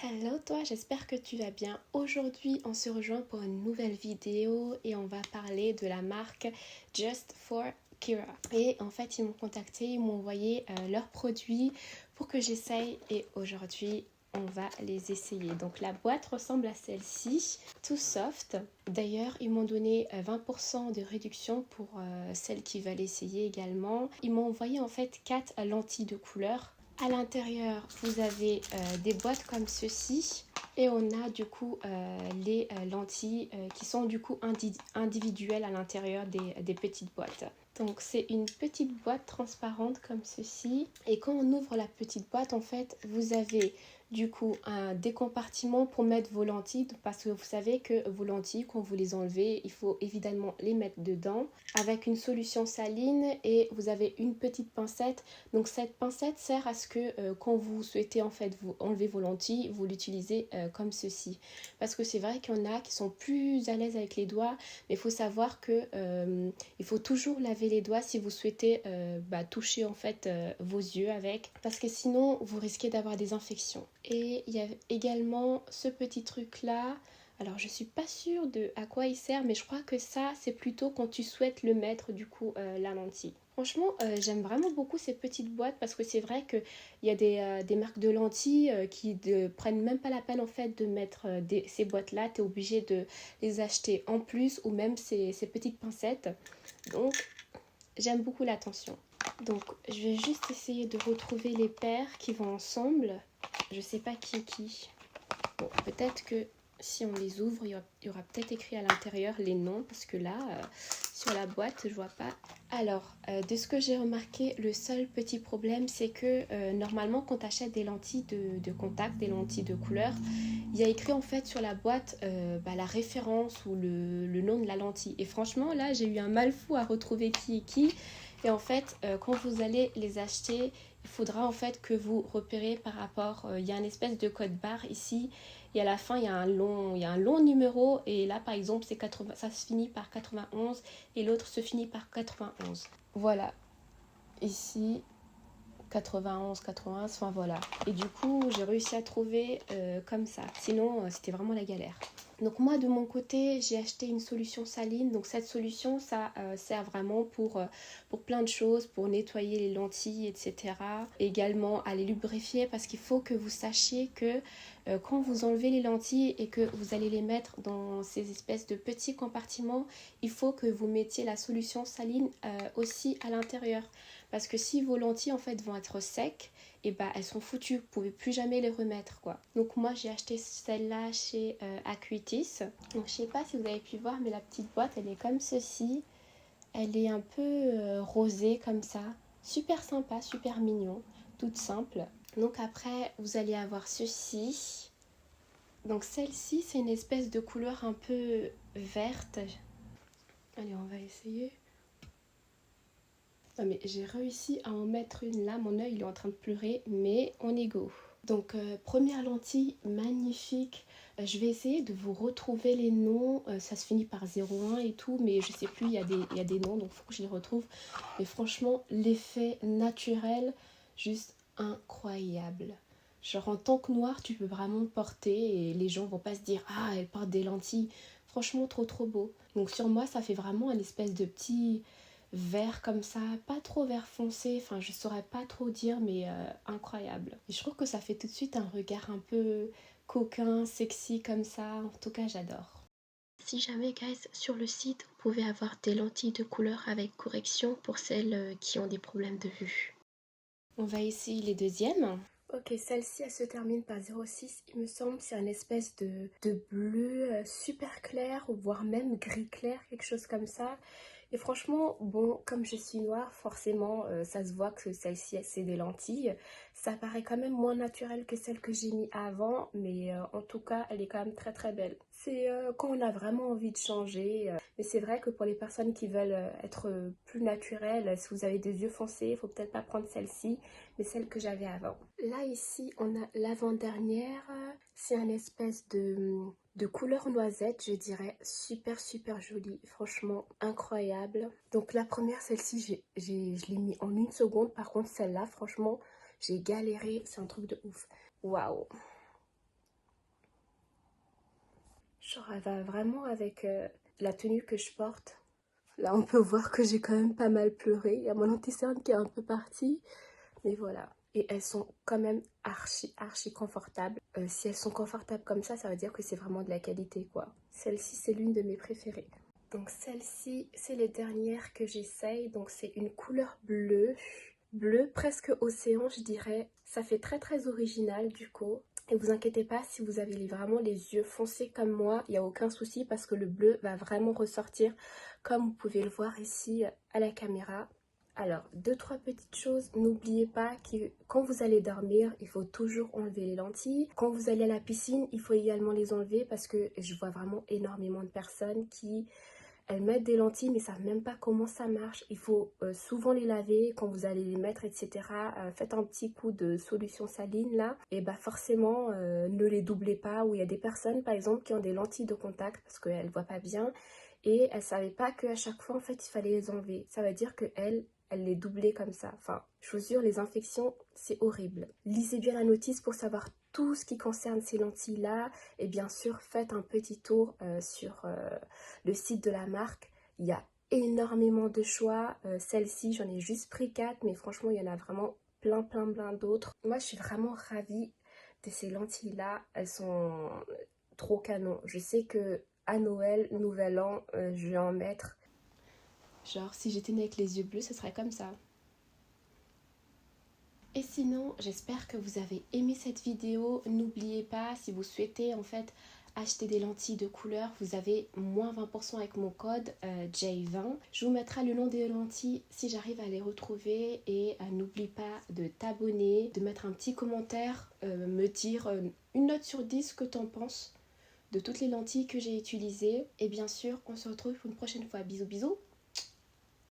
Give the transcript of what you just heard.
Hello toi, j'espère que tu vas bien. Aujourd'hui, on se rejoint pour une nouvelle vidéo et on va parler de la marque Just for Kira. Et en fait, ils m'ont contacté, ils m'ont envoyé leurs produits pour que j'essaye et aujourd'hui, on va les essayer. Donc la boîte ressemble à celle-ci, tout soft. D'ailleurs, ils m'ont donné 20% de réduction pour celles qui veulent essayer également. Ils m'ont envoyé en fait 4 lentilles de couleur. À l'intérieur, vous avez des boîtes comme ceci et on a du coup les lentilles qui sont du coup individuelles à l'intérieur des petites boîtes. Donc c'est une petite boîte transparente comme ceci et quand on ouvre la petite boîte en fait vous avez du coup des compartiments pour mettre vos lentilles parce que vous savez que vos lentilles quand vous les enlevez il faut évidemment les mettre dedans avec une solution saline et vous avez une petite pincette. Donc cette pincette sert à ce que quand vous souhaitez en fait vous enlever vos lentilles vous l'utilisez comme ceci parce que c'est vrai qu'il y en a qui sont plus à l'aise avec les doigts mais il faut savoir que il faut toujours laver les doigts si vous souhaitez toucher en fait vos yeux avec parce que sinon vous risquez d'avoir des infections. Et il y a également ce petit truc là. Alors je suis pas sûre de à quoi il sert mais je crois que ça c'est plutôt quand tu souhaites le mettre du coup la lentille. Franchement j'aime vraiment beaucoup ces petites boîtes parce que c'est vrai qu'il y a des marques de lentilles qui ne prennent même pas la peine en fait de mettre ces boîtes là. Tu es obligé de les acheter en plus ou même ces petites pincettes. Donc j'aime beaucoup l'attention. Donc je vais juste essayer de retrouver les paires qui vont ensemble. Je sais pas qui est qui. Bon, peut-être que si on les ouvre, il y aura peut-être écrit à l'intérieur les noms parce que là, sur la boîte, je vois pas. Alors, de ce que j'ai remarqué, le seul petit problème, c'est que normalement, quand tu achètes des lentilles de contact, des lentilles de couleur, il y a écrit en fait sur la boîte la référence ou le nom de la lentille. Et franchement, là, j'ai eu un mal fou à retrouver qui est qui. Et en fait, quand vous allez les acheter, il faudra en fait que vous repérez par rapport, il y a une espèce de code barre ici et à la fin il y a un long numéro et là par exemple c'est 80, ça se finit par 91 et l'autre se finit par 91. Voilà, ici 91, 80, enfin voilà. Et du coup j'ai réussi à trouver comme ça, sinon c'était vraiment la galère. Donc moi de mon côté j'ai acheté une solution saline. Donc cette solution ça sert vraiment pour plein de choses, pour nettoyer les lentilles etc. Également à les lubrifier parce qu'il faut que vous sachiez que quand vous enlevez les lentilles et que vous allez les mettre dans ces espèces de petits compartiments, il faut que vous mettiez la solution saline aussi à l'intérieur. Parce que si vos lentilles en fait vont être secs, et bah elles sont foutues, vous pouvez plus jamais les remettre quoi. Donc moi j'ai acheté celle-là chez Acuitis. Donc je sais pas si vous avez pu voir mais la petite boîte elle est comme ceci. Elle est un peu rosée comme ça. Super sympa, super mignon, toute simple. Donc après vous allez avoir ceci. Donc celle-ci c'est une espèce de couleur un peu verte. Allez on va essayer. Non mais j'ai réussi à en mettre une là, mon œil il est en train de pleurer, mais on est go. Donc première lentille, magnifique. Je vais essayer de vous retrouver les noms, ça se finit par 01 et tout, mais je sais plus, il y a des noms, donc il faut que je les retrouve. Mais franchement, l'effet naturel, juste incroyable. Genre en tant que noir, tu peux vraiment porter et les gens vont pas se dire « Ah, elle porte des lentilles ». Franchement, trop trop beau. Donc sur moi, ça fait vraiment un espèce de petit vert comme ça, pas trop vert foncé, enfin je saurais pas trop dire mais incroyable. Et je trouve que ça fait tout de suite un regard un peu coquin, sexy comme ça, en tout cas j'adore. Si jamais guys, sur le site, vous pouvez avoir des lentilles de couleur avec correction pour celles qui ont des problèmes de vue. On va essayer les deuxièmes. Ok, celle-ci elle se termine par 06, il me semble, c'est une espèce de bleu super clair, voire même gris clair, quelque chose comme ça. Et franchement, bon, comme je suis noire, forcément, ça se voit que celle-ci, c'est des lentilles. Ça paraît quand même moins naturel que celle que j'ai mis avant, mais en tout cas, elle est quand même très très belle. C'est quand on a vraiment envie de changer. Mais c'est vrai que pour les personnes qui veulent être plus naturelles, si vous avez des yeux foncés, il faut peut-être pas prendre celle-ci, mais celle que j'avais avant. Là, ici, on a l'avant-dernière. C'est un espèce de couleur noisette, je dirais, super super jolie, franchement incroyable. Donc la première, celle-ci, je l'ai mis en 1 seconde, par contre celle-là, franchement, j'ai galéré, c'est un truc de ouf. Waouh! Genre elle va vraiment avec la tenue que je porte. Là on peut voir que j'ai quand même pas mal pleuré. Il y a mon anti-cerne qui est un peu parti. Mais voilà. Et elles sont quand même archi confortables. Si elles sont confortables comme ça veut dire que c'est vraiment de la qualité quoi. Celle-ci c'est l'une de mes préférées. Donc celle-ci c'est les dernières que j'essaye. Donc c'est une couleur bleue. Bleu presque océan je dirais. Ça fait très original du coup. Et vous inquiétez pas si vous avez vraiment les yeux foncés comme moi, il n'y a aucun souci parce que le bleu va vraiment ressortir comme vous pouvez le voir ici à la caméra. Alors, deux, trois petites choses. N'oubliez pas que quand vous allez dormir, il faut toujours enlever les lentilles. Quand vous allez à la piscine, il faut également les enlever parce que je vois vraiment énormément de personnes qui elles mettent des lentilles mais ne savent même pas comment ça marche. Il faut souvent les laver quand vous allez les mettre, etc. Faites un petit coup de solution saline là. Et bah forcément, ne les doublez pas. Ou il y a des personnes par exemple qui ont des lentilles de contact parce qu'elles ne voient pas bien. Et elles ne savaient pas qu'à chaque fois en fait il fallait les enlever. Ça veut dire qu'elles les doublaient comme ça. Enfin, je vous jure, les infections, c'est horrible. Lisez bien la notice pour savoir tout ce qui concerne ces lentilles-là. Et bien sûr, faites un petit tour sur le site de la marque. Il y a énormément de choix. Celle-ci, j'en ai juste pris 4, mais franchement, il y en a vraiment plein d'autres. Moi, je suis vraiment ravie de ces lentilles-là. Elles sont trop canon. Je sais que à Noël, Nouvel An, je vais en mettre. Genre, si j'étais née avec les yeux bleus, ce serait comme ça. Et sinon, j'espère que vous avez aimé cette vidéo. N'oubliez pas, si vous souhaitez en fait acheter des lentilles de couleur, vous avez moins 20% avec mon code J20. Je vous mettrai le nom des lentilles si j'arrive à les retrouver. Et n'oublie pas de t'abonner, de mettre un petit commentaire, me dire une note sur 10 ce que t'en penses de toutes les lentilles que j'ai utilisées. Et bien sûr, on se retrouve pour une prochaine fois. Bisous bisous.